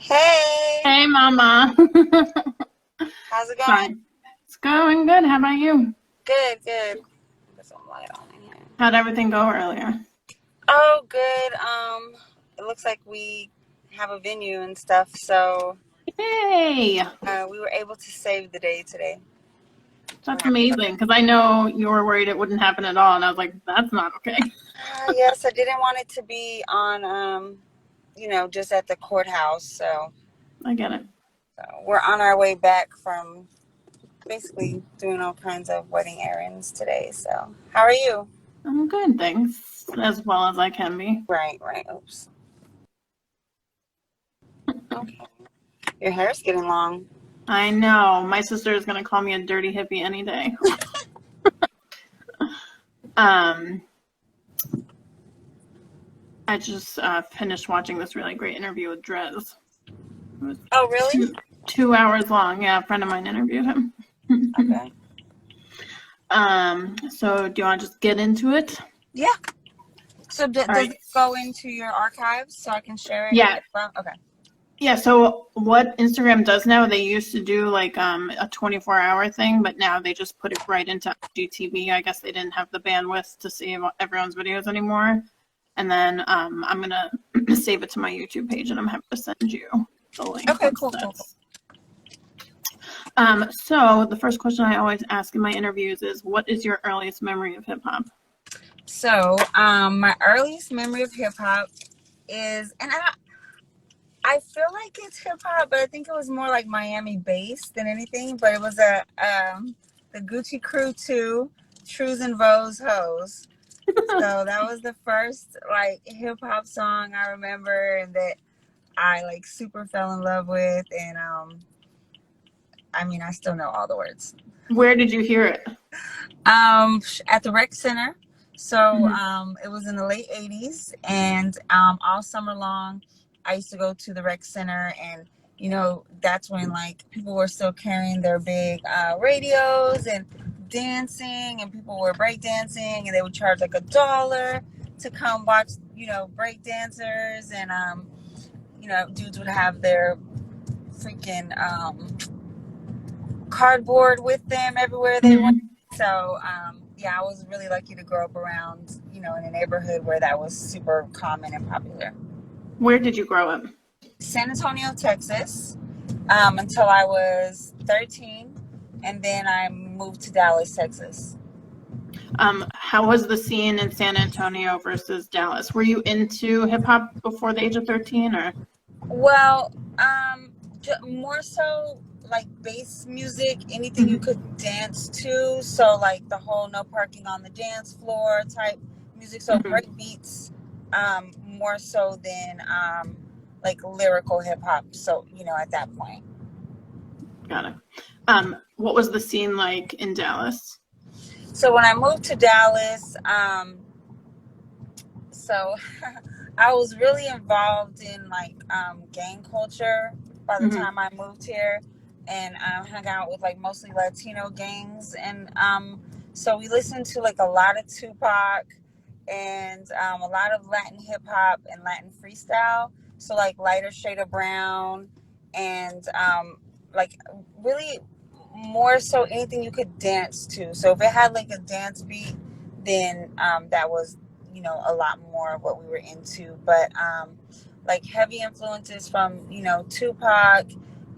Hey, Hey, Mama. how's it going? Fine. It's going good. How about you? Good, good. Put some light on in here. How'd everything go earlier? Oh, good. It looks like we have a venue and stuff, so Yay! we were able to save the day today. So we're That's happy about that. amazing because I know you were worried it wouldn't happen at all, and I was like, that's not okay. Yes, I didn't want it to be on, just at the courthouse. I get it. So we're on our way back from basically doing all kinds of wedding errands today. So, how are you? I'm good, thanks. As well as I can be. Right, right. Oops. Okay. Your hair's getting long. I know. My sister is going to call me a dirty hippie any day. Um, I just finished watching this really great interview with Drez. It was Oh, really? two hours long. Yeah, a friend of mine interviewed him. Okay. So do you want to just get into it? Yeah. So does right. it go into your archives so I can share it? Yeah. Okay. Yeah, so what Instagram does now, they used to do like a 24-hour thing, but now they just put it right into IGTV. I guess they didn't have the bandwidth to save everyone's videos anymore. And then I'm going to save it to my YouTube page, and I'm happy to send you the link. Okay, cool. So the first question I always ask in my interviews is, what is your earliest memory of hip-hop? So, my earliest memory of hip hop is, and I feel like it's hip hop, but I think it was more like Miami based than anything. But it was the Gucci Crew 2, Trues and Vo's Hoes. So that was the first like hip hop song I remember, and that I like super fell in love with, and I still know all the words. Where did you hear it? At the rec center. So it was in the late 80s, and all summer long I used to go to the rec center, and that's when like people were still carrying their big radios and dancing, and people were break dancing, and they would charge like $1 to come watch break dancers, and dudes would have their freaking cardboard with them everywhere they went. So yeah, I was really lucky to grow up around in a neighborhood where that was super common and popular. Where did you grow up? San Antonio, Texas, until I was 13, and then I moved to Dallas, Texas. How was the scene in San Antonio versus Dallas? Were you into hip hop before the age of 13, or? Well, more so like bass music, anything you could dance to. So like the whole no parking on the dance floor type music. So break beats, more so than like lyrical hip hop. So at that point. Got it. What was the scene like in Dallas? So when I moved to Dallas, so I was really involved in like gang culture by the time I moved here, and hung out with like mostly Latino gangs, and so we listened to like a lot of Tupac, and a lot of Latin hip hop and Latin freestyle. So like Lighter Shade of Brown, and like really more so anything you could dance to. So if it had like a dance beat, then that was a lot more of what we were into. But like heavy influences from Tupac,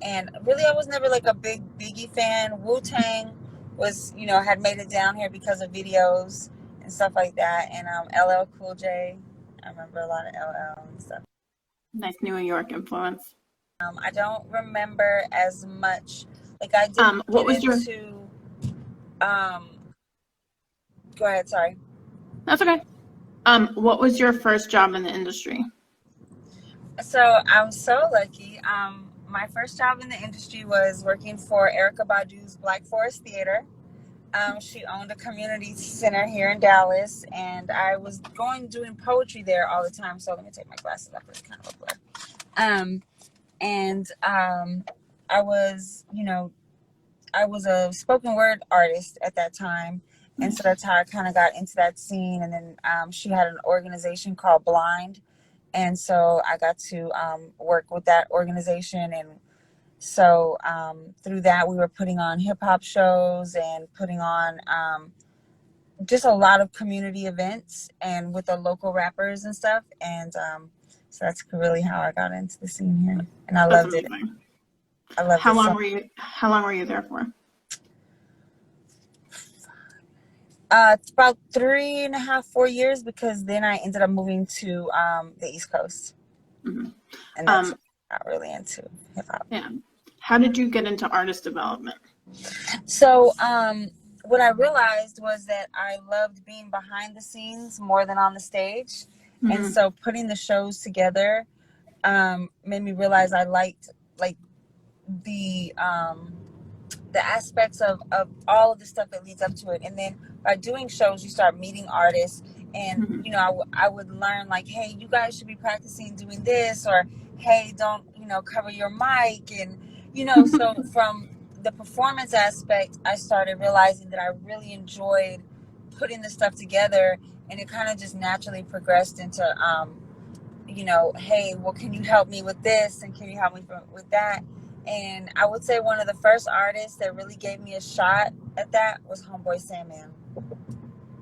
and really I was never like a big Biggie fan. Wu-Tang was had made it down here because of videos and stuff like that, and LL Cool J. I remember a lot of LL and stuff. Nice New York influence. I don't remember as much. Like I did what was your? Go ahead. Sorry. That's okay. What was your first job in the industry? So I'm so lucky. My first job in the industry was working for Erykah Badu's Black Forest Theater. She owned a community center here in Dallas, and I was doing poetry there all the time. So let me take my glasses off. It's kind of a blur. I was, I was a spoken word artist at that time. And so that's how I kind of got into that scene. And then she had an organization called Blind. And so I got to work with that organization. And so through that, we were putting on hip hop shows and putting on just a lot of community events and with the local rappers and stuff. And so that's really how I got into the scene here. And I That's loved it. amazing. I loved it so. How long were you there for? It's about 3.5, 4 years, because then I ended up moving to the East Coast. Mm-hmm. And that's when I got really into hip hop. Yeah. How did you get into artist development? So what I realized was that I loved being behind the scenes more than on the stage. Mm-hmm. And so putting the shows together made me realize I liked like the aspects of all of the stuff that leads up to it. And then by doing shows, you start meeting artists, and mm-hmm. you know, I would learn like, hey, you guys should be practicing doing this, or hey, don't, you know, cover your mic. And you know, so from the performance aspect, I started realizing that I really enjoyed putting the stuff together, and it kind of just naturally progressed into you know, hey, well, can you help me with this, and can you help me with that? And I would say one of the first artists that really gave me a shot at that was Homeboy Sandman.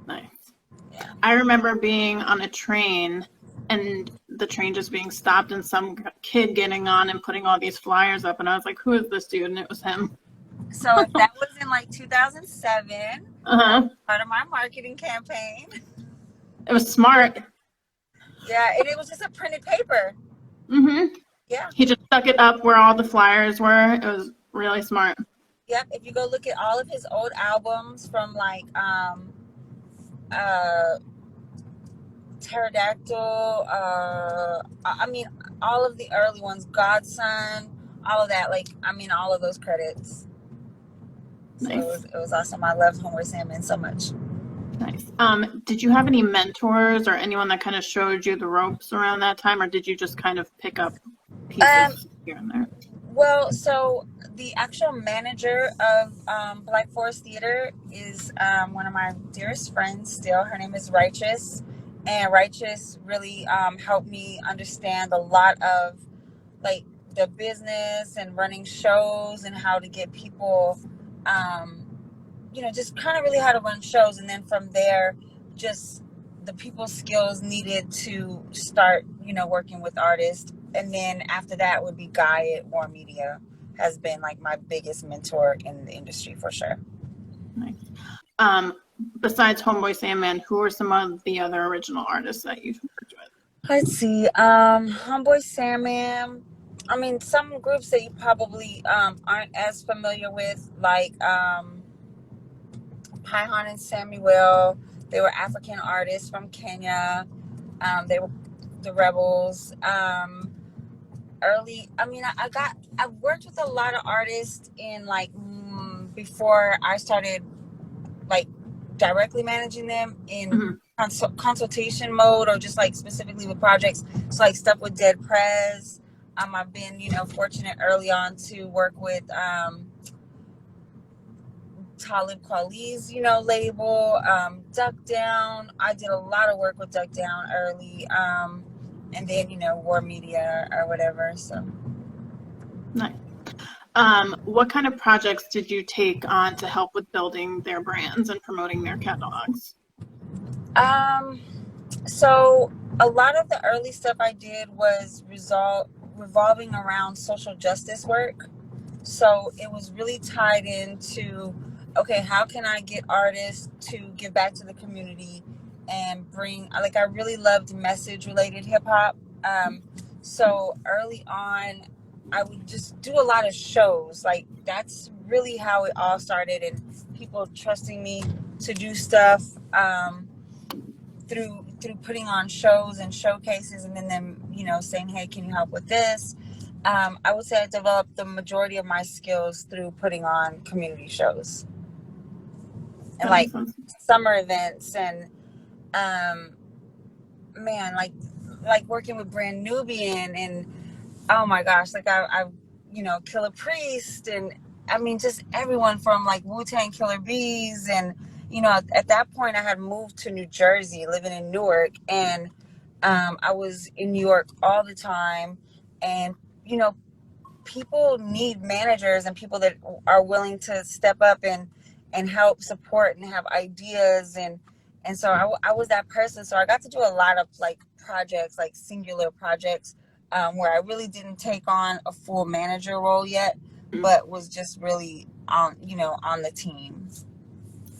Nice. Yeah. I remember being on a train and the train just being stopped and some kid getting on and putting all these flyers up. And I was like, who is this dude? And it was him. So that was in like 2007. Part of my marketing campaign. It was smart. Yeah, and it was just a printed paper. Mm-hmm. Yeah. He just stuck it up where all the flyers were. It was really smart. Yep. If you go look at all of his old albums from like Pterodactyl, I mean all of the early ones, Godson, all of that, like I mean all of those credits. Nice. So it was awesome. I loved Homeboy Sandman so much. Nice. Did you have any mentors or anyone that kind of showed you the ropes around that time, or did you just kind of pick up pieces here and there? Well, so the actual manager of Black Forest Theater is one of my dearest friends still. Her name is Righteous. And Righteous really helped me understand a lot of like the business and running shows and how to get people, you know, just kind of really how to run shows. And then from there, just the people skills needed to start, you know, working with artists. And then after that would be Guy at War Media, has been like my biggest mentor in the industry for sure. Nice. Besides Homeboy Sandman, who are some of the other original artists that you've worked with? Let's see. Homeboy Sandman. I mean, some groups that you probably aren't as familiar with, like Paihan and Samuel. They were African artists from Kenya. They were the Rebels. Early, I mean, I've worked with a lot of artists in like before I started like directly managing them in consultation mode, or just like specifically with projects. So like stuff with Dead Prez. I've been, you know, fortunate early on to work with Talib Kweli's, you know, label, Duck Down. I did a lot of work with Duck Down early, and then, you know, War Media or whatever. So nice. What kind of projects did you take on to help with building their brands and promoting their catalogs? So a lot of the early stuff I did was revolving around social justice work. So it was really tied into, okay, how can I get artists to give back to the community and bring, like, I really loved message related hip hop. So early on, I would just do a lot of shows. Like, that's really how it all started, and people trusting me to do stuff through putting on shows and showcases, and then them, you know, saying, hey, can you help with this? I would say I developed the majority of my skills through putting on community shows and like summer events, and man, like working with Brand Nubian, and oh my gosh, like I you know, Killer Priest, and I mean just everyone from like Wu-Tang Killer Bees. And you know, at that point I had moved to New Jersey, living in Newark, and I was in New York all the time, and you know, people need managers and people that are willing to step up and help support and have ideas, and so I was that person. So I got to do a lot of like projects, like singular projects, where I really didn't take on a full manager role yet, but was just really on, on the team.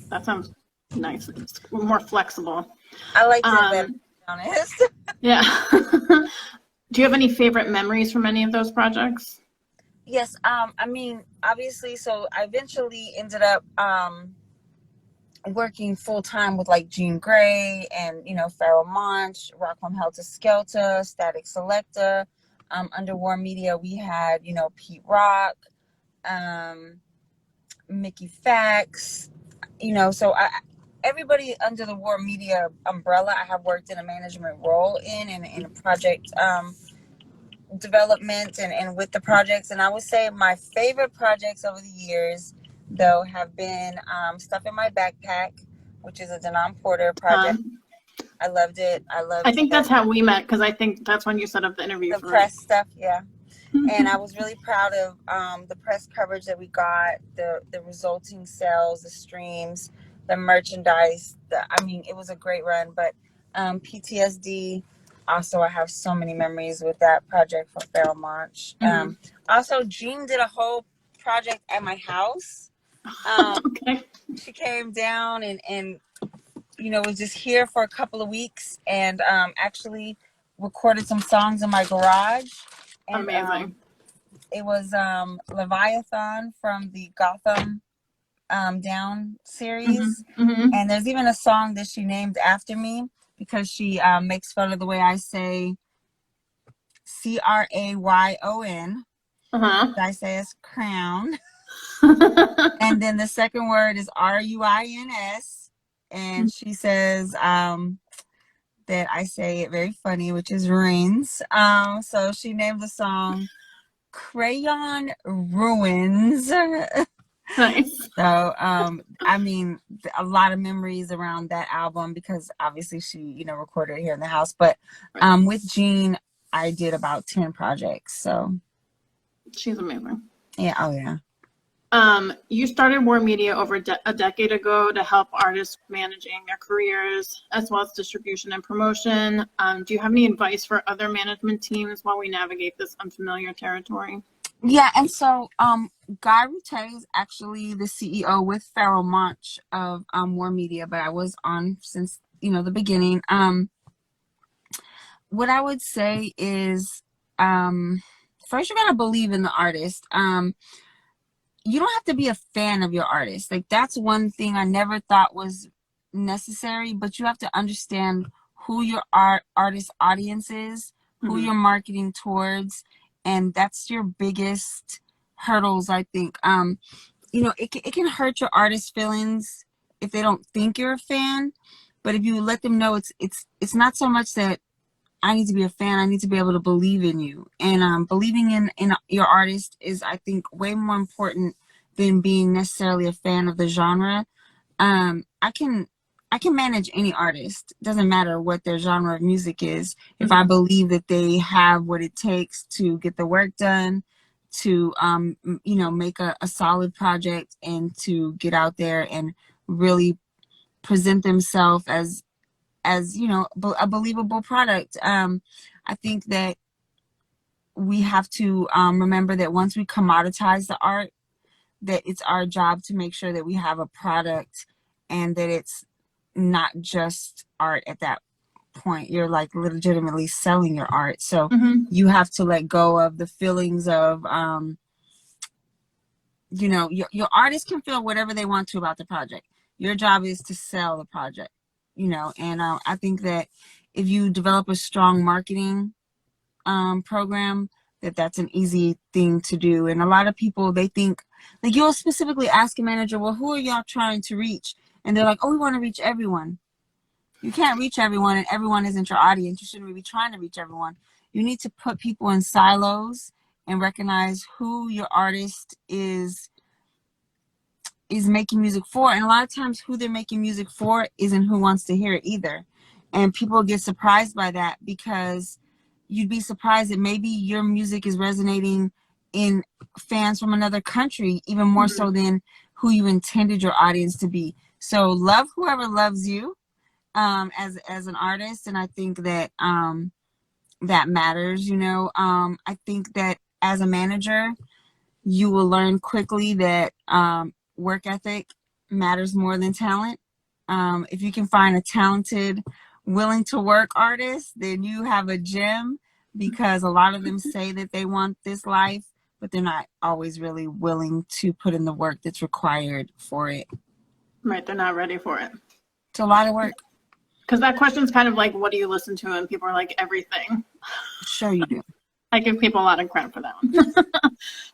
That sounds nice. It's more flexible. I liked it better, to be honest. Yeah. Do you have any favorite memories from any of those projects? Yes, I mean, obviously, so I eventually ended up working full time with like Jean Grey and Pharoah Monch, Rock from Helter Skelter, Static Selector. Under War Media, we had Pete Rock, Mickey Fax. So everybody under the War Media umbrella, I have worked in a management role in a project development and with the projects. And I would say my favorite projects over the years, though, have been Stuff in My Backpack, which is a Denon Porter project. I loved it. I think that's how we met, because I think that's when you set up the interview the for press stuff, yeah. And I was really proud of the press coverage that we got, the resulting sales, the streams, the merchandise. It was a great run. But PTSD, also, I have so many memories with that project from Pharoah Monch. Also, Jean did a whole project at my house. Okay. She came down and was just here for a couple of weeks, and actually recorded some songs in my garage. And, amazing. It was Leviathan from the Gotham Down series. And there's even a song that she named after me because she makes fun of the way I say Crayon. I say it's crown. And then the second word is Ruins. And she says that I say it very funny, which is ruins. So she named the song Crayon Ruins. Nice. So, a lot of memories around that album because obviously she, recorded it here in the house. But with Jean, I did about 10 projects. So she's amazing. Yeah. Oh, yeah. You started War Media over a decade ago to help artists managing their careers as well as distribution and promotion. Do you have any advice for other management teams while we navigate this unfamiliar territory? Yeah, and so Guy Route is actually the CEO with Pharoah Monch of War Media, but I was on since the beginning. What I would say is, first you gotta believe in the artist. You don't have to be a fan of your artist. Like, that's one thing I never thought was necessary, but you have to understand who your artist audience is, who you're marketing towards, and that's your biggest hurdles, I think. It can hurt your artist feelings if they don't think you're a fan, but if you let them know it's not so much that I need to be a fan, I need to be able to believe in you. And believing in your artist is, I think, way more important than being necessarily a fan of the genre. I can manage any artist. Doesn't matter what their genre of music is. If I believe that they have what it takes to get the work done, to make a solid project, and to get out there and really present themselves as a believable product. I think that we have to remember that once we commoditize the art, that it's our job to make sure that we have a product and that it's not just art at that point. You're like legitimately selling your art. So you have to let go of the feelings of, your artist can feel whatever they want to about the project. Your job is to sell the project, and I think that if you develop a strong marketing program, that's an easy thing to do. And a lot of people, they think, like, you'll specifically ask a manager, well, who are y'all trying to reach? And they're like, oh, we want to reach everyone. You can't reach everyone, and everyone isn't your audience. You shouldn't be trying to reach everyone. You need to put people in silos and recognize who your artist is making music for. And a lot of times who they're making music for isn't who wants to hear it either. And people get surprised by that, because you'd be surprised that maybe your music is resonating in fans from another country, even more so than who you intended your audience to be. So love whoever loves you, as an artist. And I think that that matters, you know. I think that as a manager, you will learn quickly that work ethic matters more than talent. If you can find a talented, willing to work artist, then you have a gem, because a lot of them say that they want this life, but they're not always really willing to put in the work that's required for it. Right, they're not ready for it. It's a lot of work. Because that question's kind of like, what do you listen to? And people are like, everything. Sure you do. I give people a lot of credit for that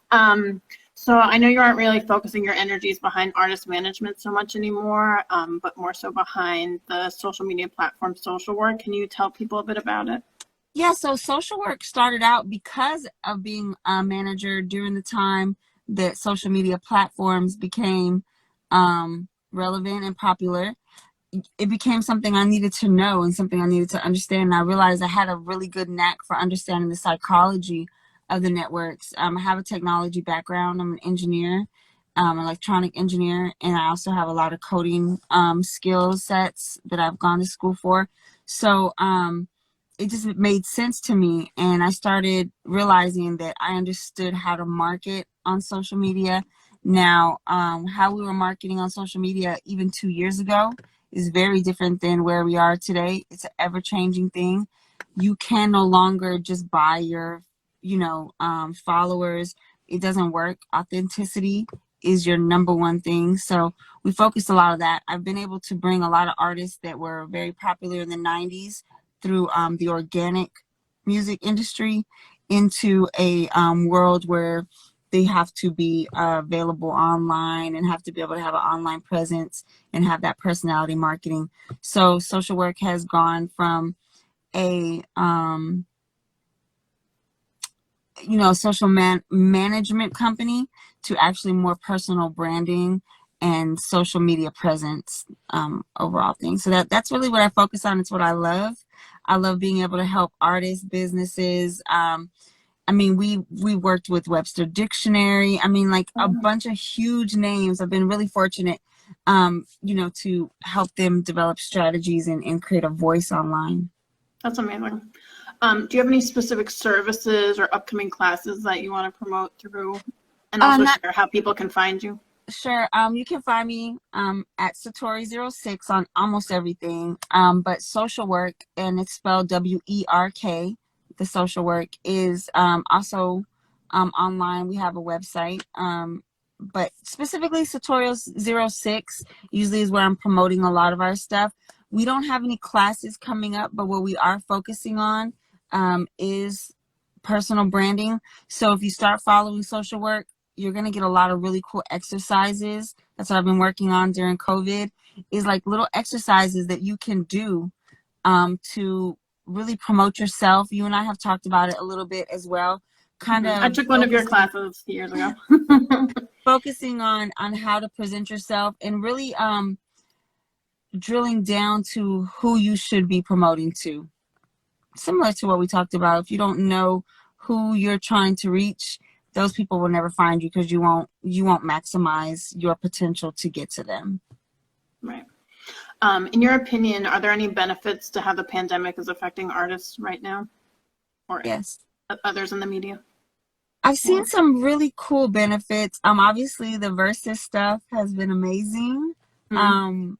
one. So I know you aren't really focusing your energies behind artist management so much anymore, but more so behind the social media platform Social Work. Can you tell people a bit about it? Yeah, so Social Work started out because of being a manager during the time that social media platforms became relevant and popular. It became something I needed to know and something I needed to understand. And I realized I had a really good knack for understanding the psychology of the networks. I have a technology background. I'm an engineer, electronic engineer, and I also have a lot of coding skill sets that I've gone to school for. So it just made sense to me, and I started realizing that I understood how to market on social media. Now, how we were marketing on social media even 2 years ago is very different than where we are today. It's an ever-changing thing. You can no longer just buy your, followers. It doesn't work. Authenticity is your number one thing. So we focused a lot of that. I've been able to bring a lot of artists that were very popular in the 90s through the organic music industry into a world where they have to be available online and have to be able to have an online presence and have that personality marketing. So Social Work has gone from a social management company to actually more personal branding and social media presence, overall thing. So that's really what I focus on. It's what I love. I love being able to help artists, businesses. We worked with Webster Dictionary. A bunch of huge names. I've been really fortunate, to help them develop strategies and create a voice online. That's amazing. Do you have any specific services or upcoming classes that you want to promote through, and also share how people can find you? Sure. You can find me at Satori06 on almost everything. But Social Work, and it's spelled WERK. The Social Work is also online. We have a website. But specifically Satori06 usually is where I'm promoting a lot of our stuff. We don't have any classes coming up, but what we are focusing on is personal branding. So if you start following Social Work, you're going to get a lot of really cool exercises. That's what I've been working on during COVID, is like little exercises that you can do to really promote yourself. You and I have talked about it a little bit as well. I took one of your classes years ago. Focusing on how to present yourself and really drilling down to who you should be promoting to. Similar to what we talked about, if you don't know who you're trying to reach, those people will never find you, because you won't maximize your potential to get to them. Right. In your opinion, are there any benefits to how the pandemic is affecting artists right now, or yes, others in the media? I've seen some really cool benefits. Obviously the Versus stuff has been amazing. I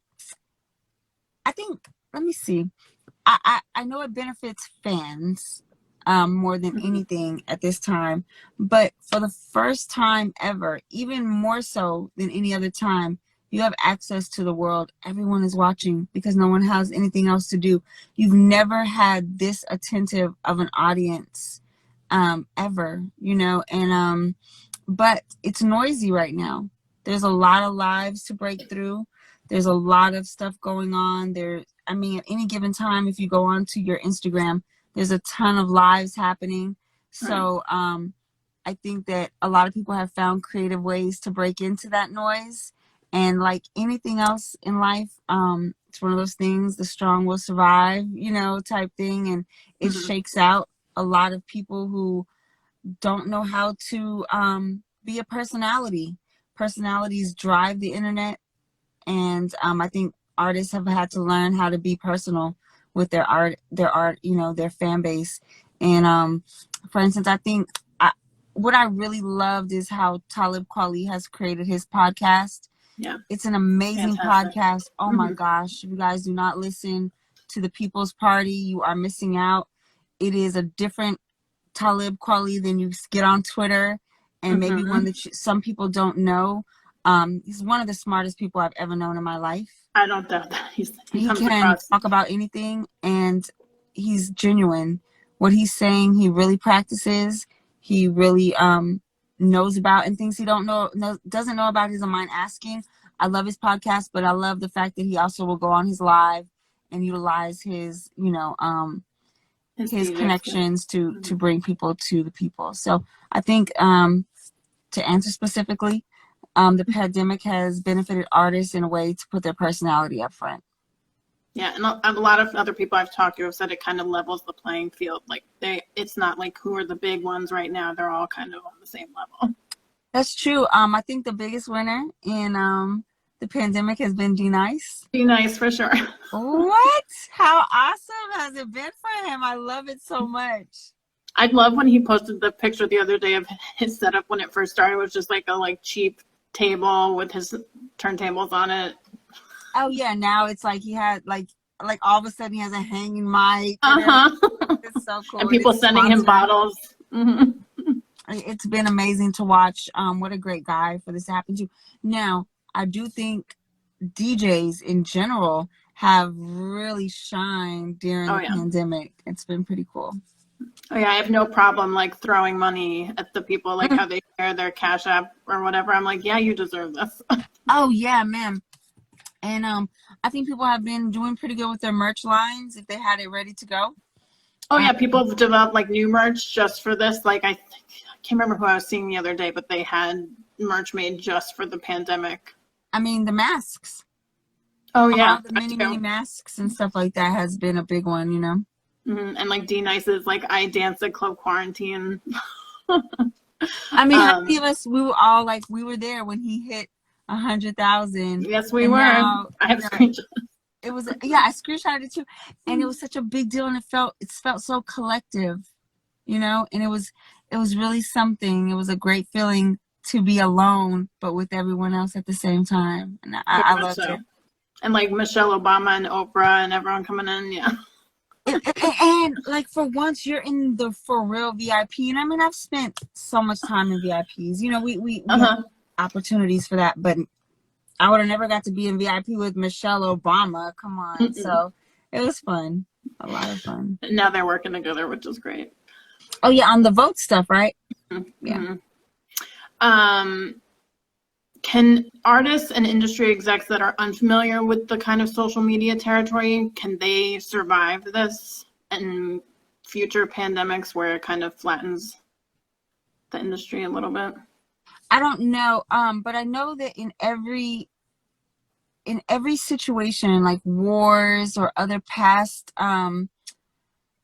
think, let me see. I know it benefits fans more than anything at this time, but for the first time ever, even more so than any other time, you have access to the world. Everyone is watching because no one has anything else to do. You've never had this attentive of an audience ever, and but it's noisy right now. There's a lot of lives to break through. There's a lot of stuff going on. At any given time, if you go onto your Instagram, there's a ton of lives happening. So I think that a lot of people have found creative ways to break into that noise And like anything else in life, it's one of those things, the strong will survive, type thing. And it shakes out a lot of people who don't know how to be a personality. Personalities drive the internet. And I think artists have had to learn how to be personal with their art, their fan base. And for instance, I think what I really loved is how Talib Kweli has created his podcast. Yeah. It's an amazing podcast. Oh my gosh. If you guys do not listen to the People's Party, you are missing out. It is a different Talib Kweli than you get on Twitter, and maybe one that some people don't know. He's one of the smartest people I've ever known in my life. I don't doubt that. He can talk about anything, and he's genuine. What he's saying, he really practices. He really knows about, and things he doesn't know about. He doesn't mind asking. I love his podcast, but I love the fact that he also will go on his live and utilize his his connections to bring people to the people. So I think to answer specifically, the pandemic has benefited artists in a way to put their personality up front. Yeah, and a lot of other people I've talked to have said it kind of levels the playing field. Like it's not like who are the big ones right now. They're all kind of on the same level. That's true. I think the biggest winner in the pandemic has been D-Nice. D-Nice for sure. What? How awesome has it been for him? I love it so much. I love when he posted the picture the other day of his setup when it first started. It was just like a cheap table with his turntables on it. Oh yeah, now it's like he had like all of a sudden he has a hanging mic. It's so cool. And people sending him bottles. It's been amazing to watch. What a great guy for this to happen to. Now, I do think DJs in general have really shined during the pandemic. It's been pretty cool. Oh yeah, I have no problem throwing money at the people, how they share their Cash App or whatever. I'm like, yeah, you deserve this. Oh yeah, man. And I think people have been doing pretty good with their merch lines if they had it ready to go. Oh yeah, people have developed new merch just for this. I can't remember who I was seeing the other day, but they had merch made just for the pandemic. I mean, the masks. Oh yeah, the mini masks and stuff like that has been a big one, And D-Nice's I Dance at Club Quarantine. I mean, how many of us, we were all we were there when he hit 100,000. Yes, we were. I have screenshots. It was, I screenshotted it too, and it was such a big deal, and it felt so collective, and it was really something. It was a great feeling to be alone, but with everyone else at the same time, and I loved it. And Michelle Obama and Oprah and everyone coming in, yeah. And for once you're in the for real VIP, and I mean I've spent so much time in VIPs. We have opportunities for that, but I would have never got to be in VIP with Michelle Obama. Come on. So it was fun. A lot of fun. Now they're working together, which is great. Oh yeah, on the vote stuff, right? Yeah. Can artists and industry execs that are unfamiliar with the kind of social media territory, can they survive this and future pandemics where it kind of flattens the industry a little bit? I don't know, but I know that in every situation, like wars or other past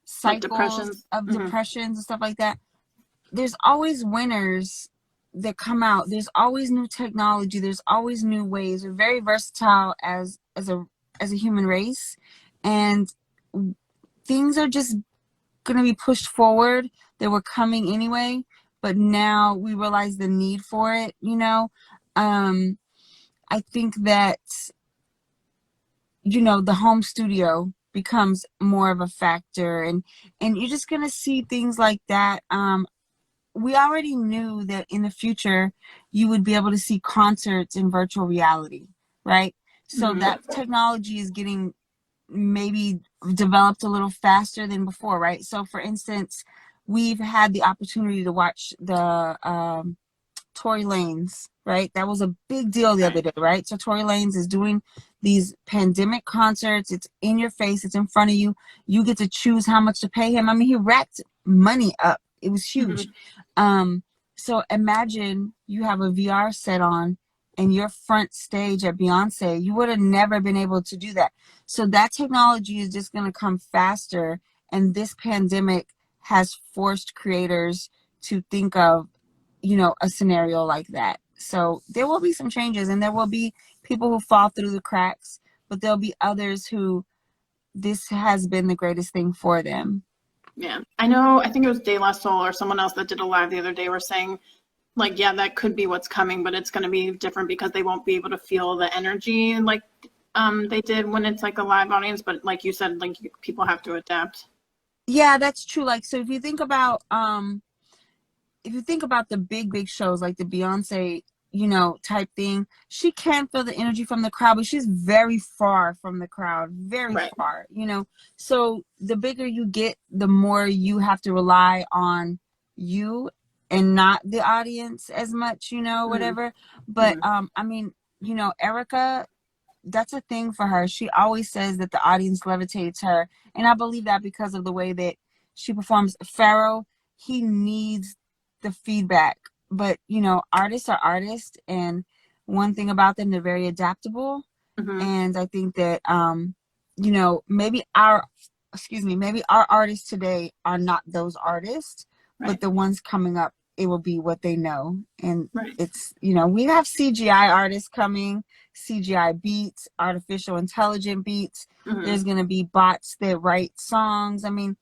cycles of depressions and stuff like that, there's always winners that come out. There's always new technology. There's always new ways. We're very versatile as a human race, and things are just gonna be pushed forward. They were coming anyway, but now we realize the need for it. I think that the home studio becomes more of a factor, and you're just gonna see things like that. We already knew that in the future you would be able to see concerts in virtual reality, right? So that technology is getting maybe developed a little faster than before, right? So for instance, we've had the opportunity to watch the Tory Lanez, right? That was a big deal the other day, right? So Tory Lanez is doing these pandemic concerts. It's in your face. It's in front of you. You get to choose how much to pay him. I mean, he racked money up. It was huge. So imagine you have a VR set on and you're front stage at Beyonce, you would have never been able to do that. So that technology is just going to come faster. And this pandemic has forced creators to think of, a scenario like that. So there will be some changes, and there will be people who fall through the cracks, but there'll be others who this has been the greatest thing for them. Yeah, I think it was De La Soul or someone else that did a live the other day were saying, like, yeah, that could be what's coming, but it's going to be different because they won't be able to feel the energy like they did when it's like a live audience. But like you said, like people have to adapt. Yeah, that's true. Like, so if you think about the big shows like the Beyonce, type thing, she can feel the energy from the crowd, but she's very far from the crowd, very Right. far, So the bigger you get, the more you have to rely on you and not the audience as much, whatever. But I mean, Erica, that's a thing for her. She always says that the audience levitates her. And I believe that because of the way that she performs. Pharaoh, he needs the feedback. But, artists are artists. And one thing about them, they're very adaptable. And I think that, maybe maybe our artists today are not those artists, but the ones coming up, it will be what they know. And it's, we have CGI artists coming, CGI beats, artificial intelligent beats. There's going to be bots that write songs. I mean,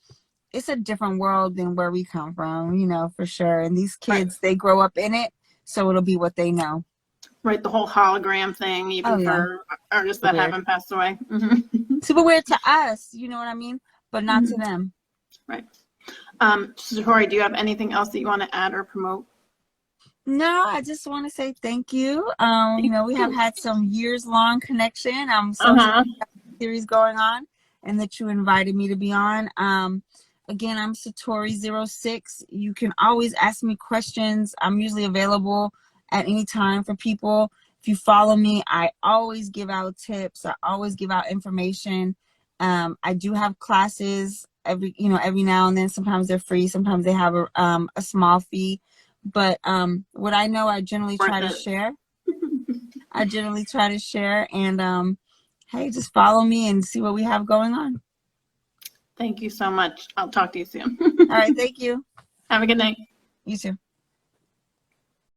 it's a different world than where we come from, for sure. And these kids, they grow up in it, so it'll be what they know. Right, the whole hologram thing, even for artists that haven't passed away. Super weird to us, you know what I mean? But not to them. Right. Satori, do you have anything else that you want to add or promote? No, I just want to say thank you. We have had some years-long connection. I'm so excited about the series going on and that you invited me to be on. Again, I'm Satori06. You can always ask me questions. I'm usually available at any time for people. If you follow me, I always give out tips. I always give out information. I do have classes every now and then. Sometimes they're free. Sometimes they have a small fee. But what I know, I generally try to share. And hey, just follow me and see what we have going on. Thank you so much. I'll talk to you soon. All right, thank you. Have a good night. You too.